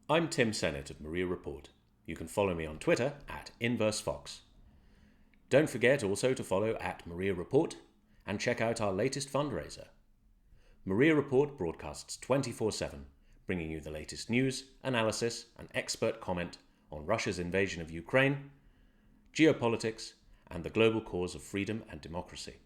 I'm Tim Sennett of Mriya Report. You can follow me on Twitter at InverseFox. Don't forget also to follow at Mriya Report and check out our latest fundraiser. Mriya Report broadcasts 24/7, bringing you the latest news, analysis and expert comment on Russia's invasion of Ukraine, geopolitics and the global cause of freedom and democracy.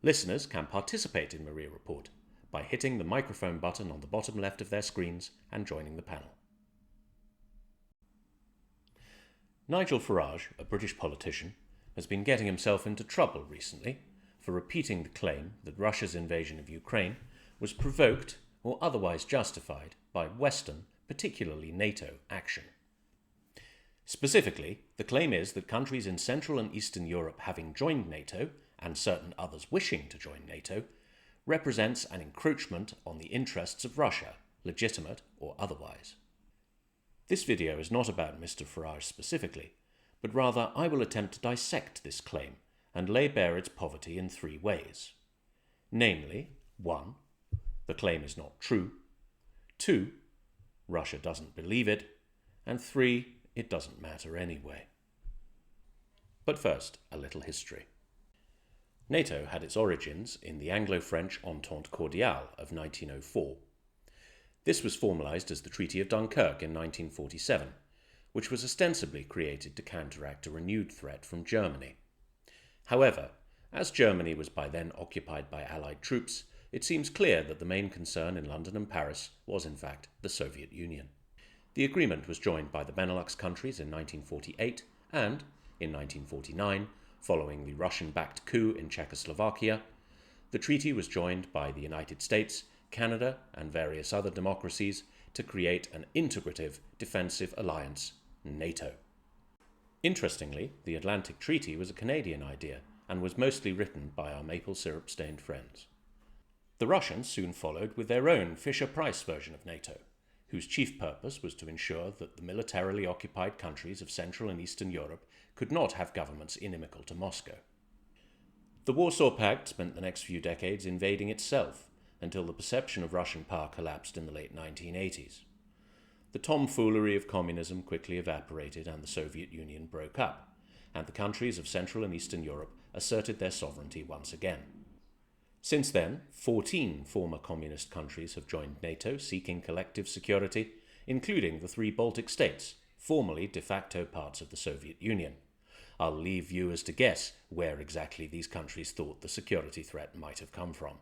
Listeners can participate in Mriya Report by hitting the microphone button on the bottom left of their screens and joining the panel. Nigel Farage, a British politician, has been getting himself into trouble recently for repeating the claim that Russia's invasion of Ukraine was provoked or otherwise justified by Western, particularly NATO, action. Specifically, the claim is that countries in Central and Eastern Europe having joined NATO, and certain others wishing to join NATO, represents an encroachment on the interests of Russia, legitimate or otherwise. This video is not about Mr. Farage specifically, but rather I will attempt to dissect this claim and lay bare its poverty in three ways. Namely, 1. The claim is not true. 2. Russia doesn't believe it. And 3. It doesn't matter anyway. But first, a little history. NATO had its origins in the Anglo-French Entente Cordiale of 1904. This was formalised as the Treaty of Dunkirk in 1947, which was ostensibly created to counteract a renewed threat from Germany. However, as Germany was by then occupied by Allied troops, it seems clear that the main concern in London and Paris was in fact the Soviet Union. The agreement was joined by the Benelux countries in 1948 and, in 1949, following the Russian-backed coup in Czechoslovakia, the treaty was joined by the United States, Canada and various other democracies to create an integrative defensive alliance, NATO. Interestingly, the Atlantic Treaty was a Canadian idea and was mostly written by our maple syrup-stained friends. The Russians soon followed with their own Fisher-Price version of NATO, whose chief purpose was to ensure that the militarily occupied countries of Central and Eastern Europe could not have governments inimical to Moscow. The Warsaw Pact spent the next few decades invading itself, until the perception of Russian power collapsed in the late 1980s. The tomfoolery of communism quickly evaporated and the Soviet Union broke up, and the countries of Central and Eastern Europe asserted their sovereignty once again. Since then, 14 former communist countries have joined NATO seeking collective security, including the 3 Baltic states, formerly de facto parts of the Soviet Union. I'll leave viewers to guess where exactly these countries thought the security threat might have come from.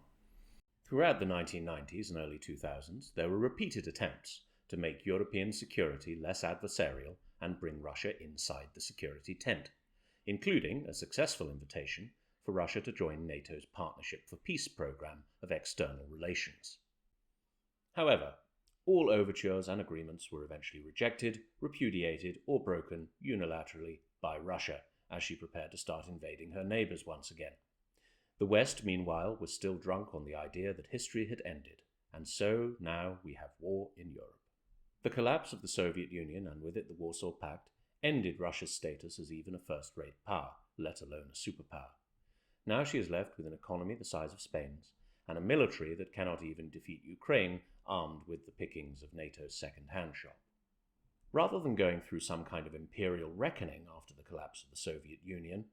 Throughout the 1990s and early 2000s, there were repeated attempts to make European security less adversarial and bring Russia inside the security tent, including a successful invitation for Russia to join NATO's Partnership for Peace program of external relations. However, all overtures and agreements were eventually rejected, repudiated, or broken unilaterally by Russia as she prepared to start invading her neighbours once again. The West, meanwhile, was still drunk on the idea that history had ended, and so now we have war in Europe. The collapse of the Soviet Union, and with it the Warsaw Pact, ended Russia's status as even a first-rate power, let alone a superpower. Now she is left with an economy the size of Spain's, and a military that cannot even defeat Ukraine, armed with the pickings of NATO's second-hand shop. Rather than going through some kind of imperial reckoning after the collapse of the Soviet Union,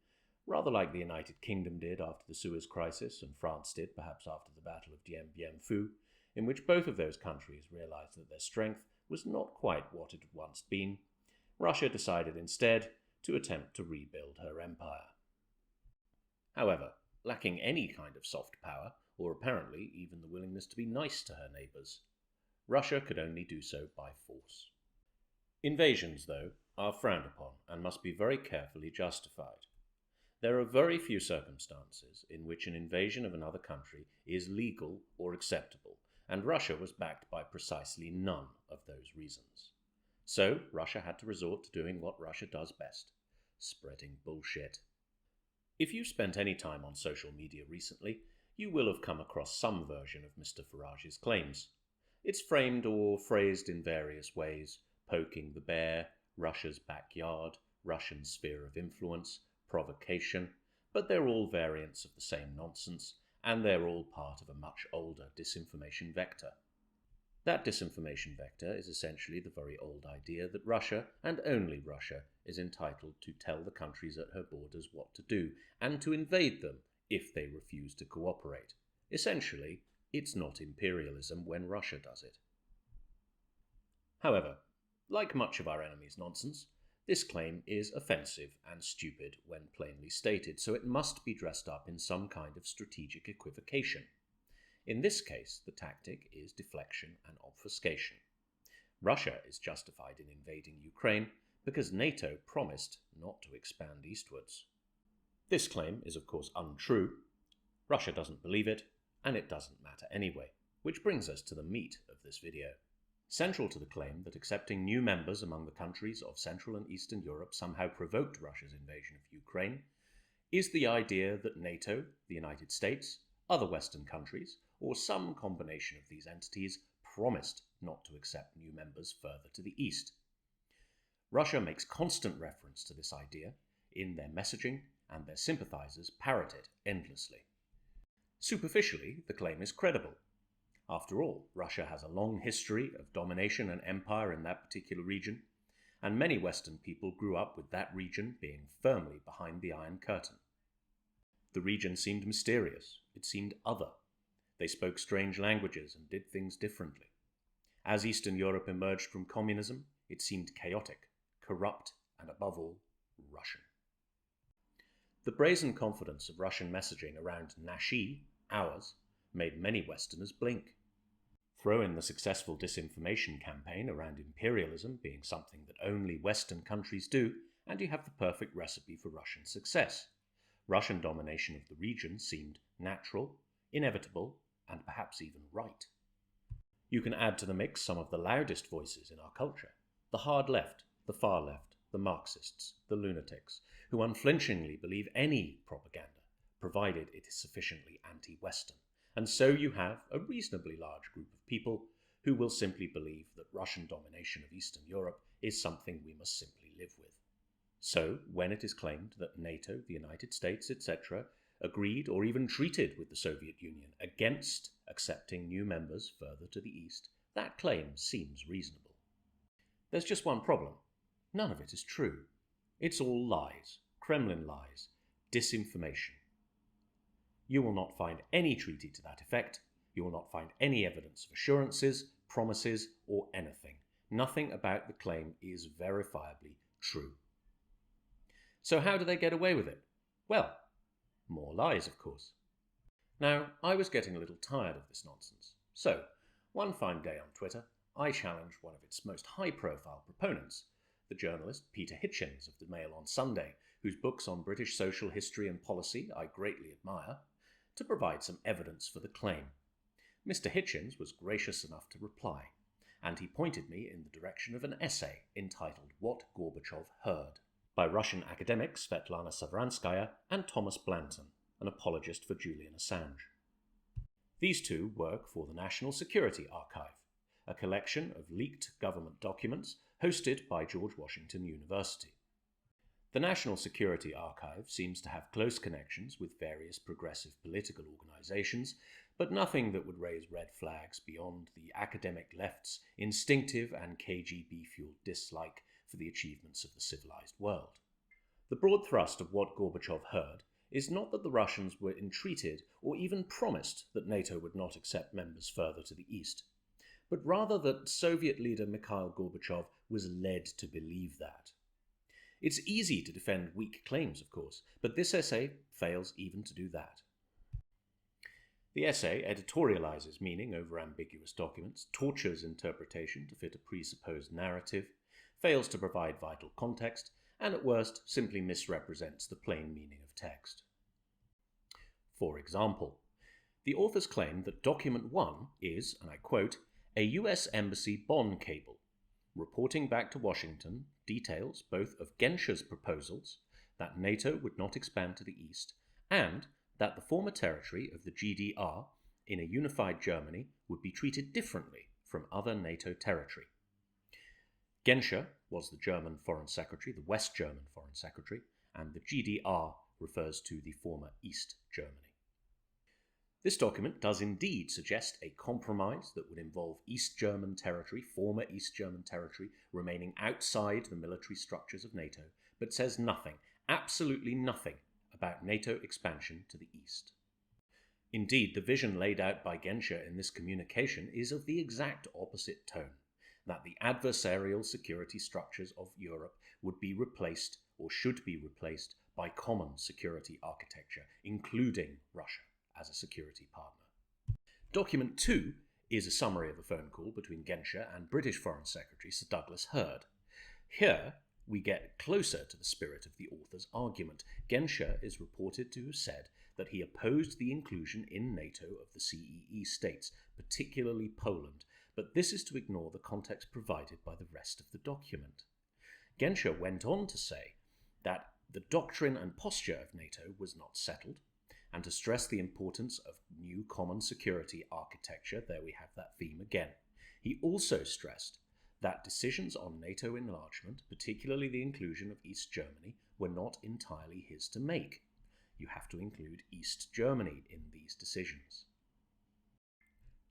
rather like the United Kingdom did after the Suez Crisis and France did perhaps after the Battle of Dien Bien Phu, in which both of those countries realized that their strength was not quite what it had once been, Russia decided instead to attempt to rebuild her empire. However, lacking any kind of soft power, or apparently even the willingness to be nice to her neighbours, Russia could only do so by force. Invasions, though, are frowned upon and must be very carefully justified. There are very few circumstances in which an invasion of another country is legal or acceptable, and Russia was backed by precisely none of those reasons. So Russia had to resort to doing what Russia does best: spreading bullshit. If you've spent any time on social media recently, you will have come across some version of Mr. Farage's claims. It's framed or phrased in various ways: poking the bear, Russia's backyard, Russian sphere of influence, provocation, but they're all variants of the same nonsense, and they're all part of a much older disinformation vector. That disinformation vector is essentially the very old idea that Russia, and only Russia, is entitled to tell the countries at her borders what to do, and to invade them if they refuse to cooperate. Essentially, it's not imperialism when Russia does it. However, like much of our enemy's nonsense, this claim is offensive and stupid when plainly stated, so it must be dressed up in some kind of strategic equivocation. In this case, the tactic is deflection and obfuscation. Russia is justified in invading Ukraine because NATO promised not to expand eastwards. This claim is of course untrue. Russia doesn't believe it, and it doesn't matter anyway, which brings us to the meat of this video. Central to the claim that accepting new members among the countries of Central and Eastern Europe somehow provoked Russia's invasion of Ukraine is the idea that NATO, the United States, other Western countries, or some combination of these entities promised not to accept new members further to the east. Russia makes constant reference to this idea in their messaging, and their sympathizers parrot it endlessly. Superficially, the claim is credible. After all, Russia has a long history of domination and empire in that particular region, and many Western people grew up with that region being firmly behind the Iron Curtain. The region seemed mysterious, it seemed other. They spoke strange languages and did things differently. As Eastern Europe emerged from communism, it seemed chaotic, corrupt, and above all, Russian. The brazen confidence of Russian messaging around nashi, ours, made many Westerners blink. Throw in the successful disinformation campaign around imperialism being something that only Western countries do, and you have the perfect recipe for Russian success. Russian domination of the region seemed natural, inevitable, and perhaps even right. You can add to the mix some of the loudest voices in our culture: the hard left, the far left, the Marxists, the lunatics, who unflinchingly believe any propaganda, provided it is sufficiently anti-Western. And so you have a reasonably large group of people who will simply believe that Russian domination of Eastern Europe is something we must simply live with. So, when it is claimed that NATO, the United States, etc., agreed or even treated with the Soviet Union against accepting new members further to the east, that claim seems reasonable. There's just one problem. None of it is true. It's all lies, Kremlin lies, disinformation. You will not find any treaty to that effect. You will not find any evidence of assurances, promises, or anything. Nothing about the claim is verifiably true. So how do they get away with it? Well, more lies, of course. Now, I was getting a little tired of this nonsense. So, one fine day on Twitter, I challenged one of its most high-profile proponents, the journalist Peter Hitchens of the Mail on Sunday, whose books on British social history and policy I greatly admire, to provide some evidence for the claim. Mr. Hitchens was gracious enough to reply, and he pointed me in the direction of an essay entitled What Gorbachev Heard, by Russian academics Svetlana Savranskaya and Thomas Blanton, an apologist for Julian Assange. These two work for the National Security Archive, a collection of leaked government documents hosted by George Washington University. The National Security Archive seems to have close connections with various progressive political organizations, but nothing that would raise red flags beyond the academic left's instinctive and KGB-fueled dislike for the achievements of the civilized world. The broad thrust of what Gorbachev heard is not that the Russians were entreated or even promised that NATO would not accept members further to the east, but rather that Soviet leader Mikhail Gorbachev was led to believe that. It's easy to defend weak claims, of course, but this essay fails even to do that. The essay editorializes meaning over ambiguous documents, tortures interpretation to fit a presupposed narrative, fails to provide vital context, and at worst simply misrepresents the plain meaning of text. For example, the authors claim that Document 1 is, and I quote, a US Embassy Bonn cable, reporting back to Washington details both of Genscher's proposals that NATO would not expand to the east, and that the former territory of the GDR in a unified Germany would be treated differently from other NATO territory. Genscher was the German Foreign Secretary, the West German Foreign Secretary, and the GDR refers to the former East Germany. This document does indeed suggest a compromise that would involve East German territory, former East German territory, remaining outside the military structures of NATO, but says nothing, absolutely nothing, about NATO expansion to the east. Indeed, the vision laid out by Genscher in this communication is of the exact opposite tone, that the adversarial security structures of Europe would be replaced, or should be replaced, by common security architecture, including Russia as a security partner. Document 2 is a summary of a phone call between Genscher and British Foreign Secretary Sir Douglas Hurd. Here, we get closer to the spirit of the author's argument. Genscher is reported to have said that he opposed the inclusion in NATO of the CEE states, particularly Poland, but this is to ignore the context provided by the rest of the document. Genscher went on to say that the doctrine and posture of NATO was not settled, and to stress the importance of new common security architecture. There we have that theme again. He also stressed that decisions on NATO enlargement, particularly the inclusion of East Germany, were not entirely his to make. You have to include East Germany in these decisions.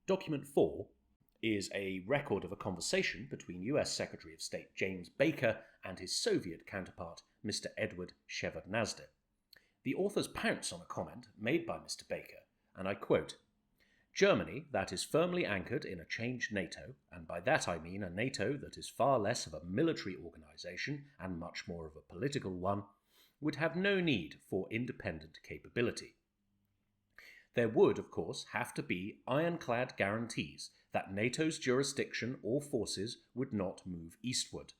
Document 4 is a record of a conversation between US Secretary of State James Baker and his Soviet counterpart, Mr. Edward Shevardnadze. The authors pounce on a comment made by Mr. Baker, and I quote, "Germany, that is firmly anchored in a changed NATO, and by that I mean a NATO that is far less of a military organisation and much more of a political one, would have no need for independent capability. There would, of course, have to be ironclad guarantees that NATO's jurisdiction or forces would not move eastward.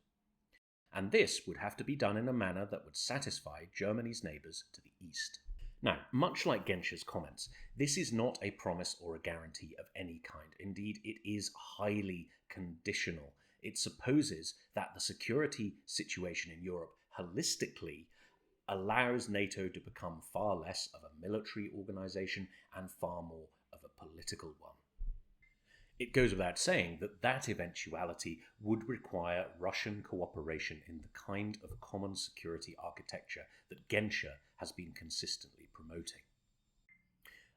And this would have to be done in a manner that would satisfy Germany's neighbours to the east." Now, much like Genscher's comments, this is not a promise or a guarantee of any kind. Indeed, it is highly conditional. It supposes that the security situation in Europe holistically allows NATO to become far less of a military organisation and far more of a political one. It goes without saying that that eventuality would require Russian cooperation in the kind of common security architecture that Genscher has been consistently promoting.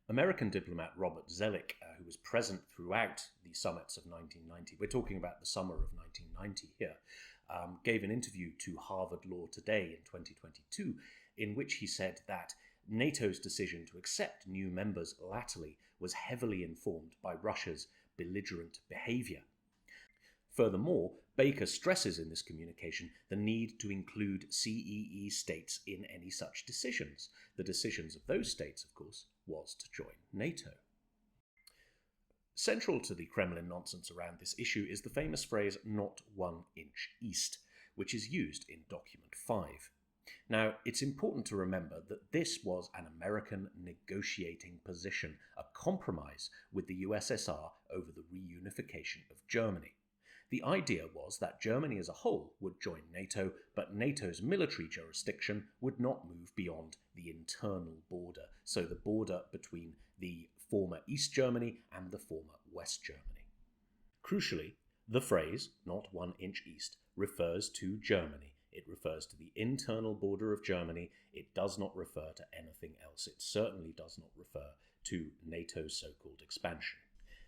American diplomat Robert Zoellick, who was present throughout the summits of 1990, we're talking about the summer of 1990 here, gave an interview to Harvard Law Today in 2022, in which he said that NATO's decision to accept new members latterly was heavily informed by Russia's belligerent behaviour. Furthermore, Baker stresses in this communication the need to include CEE states in any such decisions. The decisions of those states, of course, was to join NATO. Central to the Kremlin nonsense around this issue is the famous phrase, "not 1 inch east," which is used in Document 5. Now, it's important to remember that this was an American negotiating position, a compromise with the USSR over the reunification of Germany. The idea was that Germany as a whole would join NATO, but NATO's military jurisdiction would not move beyond the internal border, so the border between the former East Germany and the former West Germany. Crucially, the phrase, "not 1 inch east," refers to Germany. It refers to the internal border of Germany. It does not refer to anything else. It certainly does not refer to NATO's so-called expansion.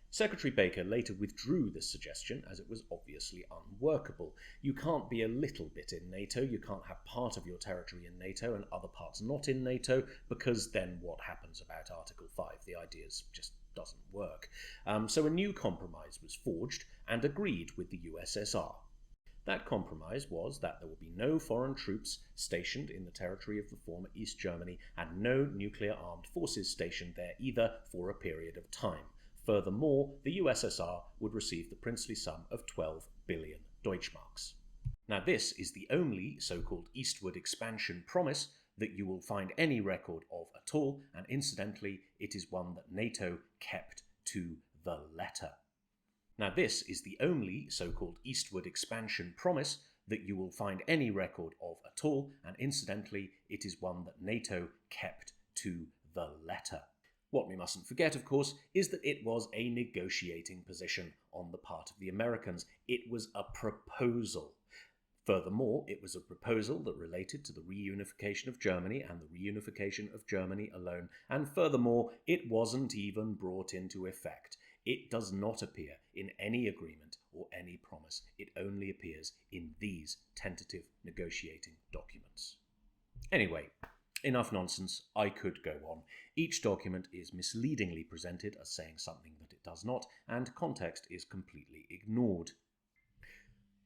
Secretary Baker later withdrew this suggestion as it was obviously unworkable. You can't be a little bit in NATO, you can't have part of your territory in NATO and other parts not in NATO, because then what happens about Article 5? The idea just doesn't work. So a new compromise was forged and agreed with the USSR. That compromise was that there would be no foreign troops stationed in the territory of the former East Germany and no nuclear armed forces stationed there either for a period of time. Furthermore, the USSR would receive the princely sum of 12 billion Deutschmarks. Now, this is the only so-called eastward expansion promise that you will find any record of at all, and incidentally, it is one that NATO kept to the letter. Now, this is the only so-called eastward expansion promise that you will find any record of at all, and incidentally, it is one that NATO kept to the letter. What we mustn't forget, of course, is that it was a negotiating position on the part of the Americans. It was a proposal. Furthermore, it was a proposal that related to the reunification of Germany and the reunification of Germany alone, and furthermore, it wasn't even brought into effect. It does not appear in any agreement or any promise. It only appears in these tentative negotiating documents. Anyway, enough nonsense. I could go on. Each document is misleadingly presented as saying something that it does not, and context is completely ignored.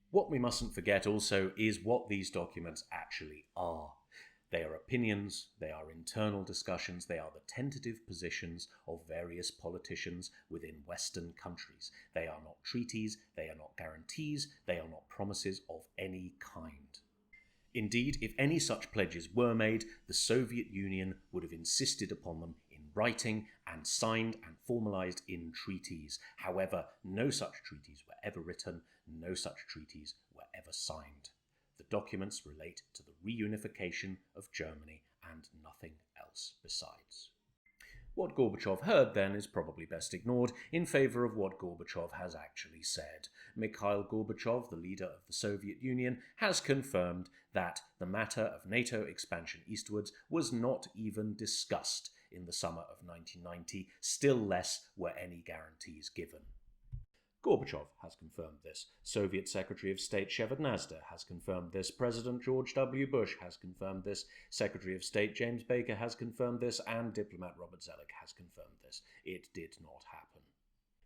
What we mustn't forget also is what these documents actually are. They are opinions, they are internal discussions, they are the tentative positions of various politicians within Western countries. They are not treaties, they are not guarantees, they are not promises of any kind. Indeed, if any such pledges were made, the Soviet Union would have insisted upon them in writing and signed and formalized in treaties. However, no such treaties were ever written, no such treaties were ever signed. The documents relate to the reunification of Germany and nothing else besides. What Gorbachev heard then is probably best ignored in favor of what Gorbachev has actually said. Mikhail Gorbachev, the leader of the Soviet Union, has confirmed that the matter of NATO expansion eastwards was not even discussed in the summer of 1990, still less were any guarantees given. Gorbachev has confirmed this. Soviet Secretary of State Shevardnadze has confirmed this. President George W. Bush has confirmed this. Secretary of State James Baker has confirmed this. And diplomat Robert Zoellick has confirmed this. It did not happen.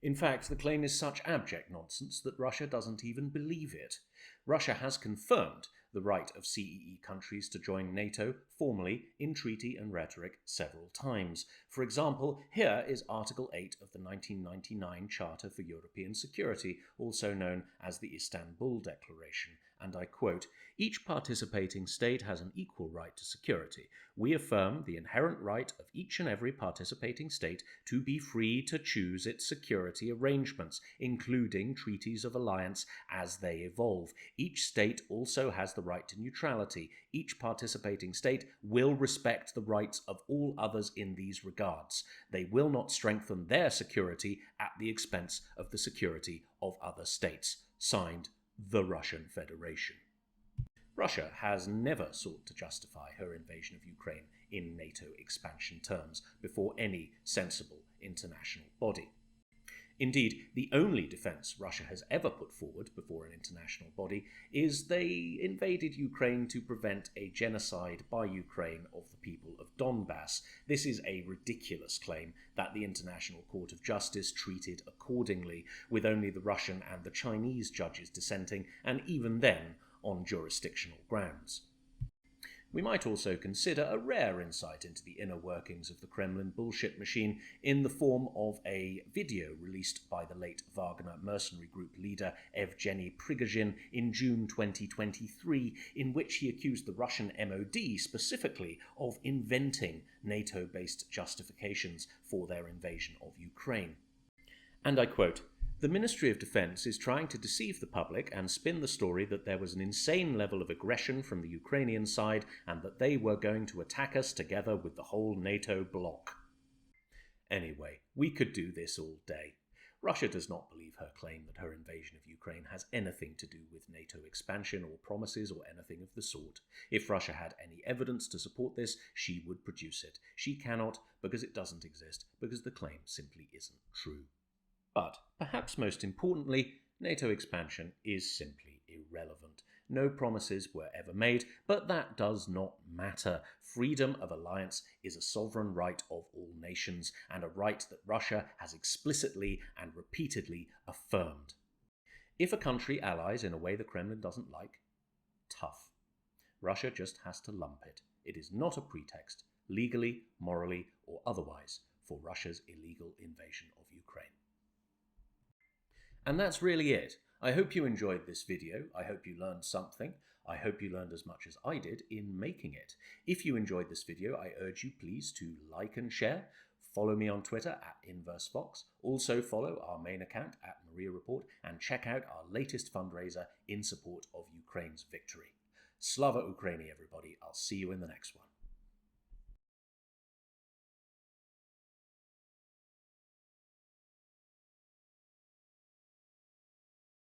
In fact, the claim is such abject nonsense that Russia doesn't even believe it. Russia has confirmed the right of CEE countries to join NATO formally in treaty and rhetoric several times. For example, here is Article 8 of the 1999 Charter for European Security, also known as the Istanbul Declaration, and I quote, "Each participating state has an equal right to security. We affirm the inherent right of each and every participating state to be free to choose its security arrangements, including treaties of alliance as they evolve. Each state also has the right to neutrality. Each participating state will respect the rights of all others in these regards. They will not strengthen their security at the expense of the security of other states." Signed, the Russian Federation. Russia has never sought to justify her invasion of Ukraine in NATO expansion terms before any sensible international body. Indeed, the only defense Russia has ever put forward before an international body is they invaded Ukraine to prevent a genocide by Ukraine of the people of Donbass. This is a ridiculous claim that the International Court of Justice treated accordingly, with only the Russian and the Chinese judges dissenting, and even then on jurisdictional grounds. We might also consider a rare insight into the inner workings of the Kremlin bullshit machine in the form of a video released by the late Wagner mercenary group leader Evgeny Prigozhin in June 2023, in which he accused the Russian MOD specifically of inventing NATO-based justifications for their invasion of Ukraine. And I quote, "The Ministry of Defense is trying to deceive the public and spin the story that there was an insane level of aggression from the Ukrainian side and that they were going to attack us together with the whole NATO bloc." Anyway, we could do this all day. Russia does not believe her claim that her invasion of Ukraine has anything to do with NATO expansion or promises or anything of the sort. If Russia had any evidence to support this, she would produce it. She cannot because it doesn't exist, because the claim simply isn't true. But, perhaps most importantly, NATO expansion is simply irrelevant. No promises were ever made, but that does not matter. Freedom of alliance is a sovereign right of all nations, and a right that Russia has explicitly and repeatedly affirmed. If a country allies in a way the Kremlin doesn't like, tough. Russia just has to lump it. It is not a pretext, legally, morally, or otherwise, for Russia's illegal invasion of Ukraine. And that's really it. I hope you enjoyed this video. I hope you learned something. I hope you learned as much as I did in making it. If you enjoyed this video, I urge you please to like and share. Follow me on Twitter at InverseFox. Also follow our main account at MriyaReport and check out our latest fundraiser in support of Ukraine's victory. Slava Ukraini, everybody. I'll see you in the next one.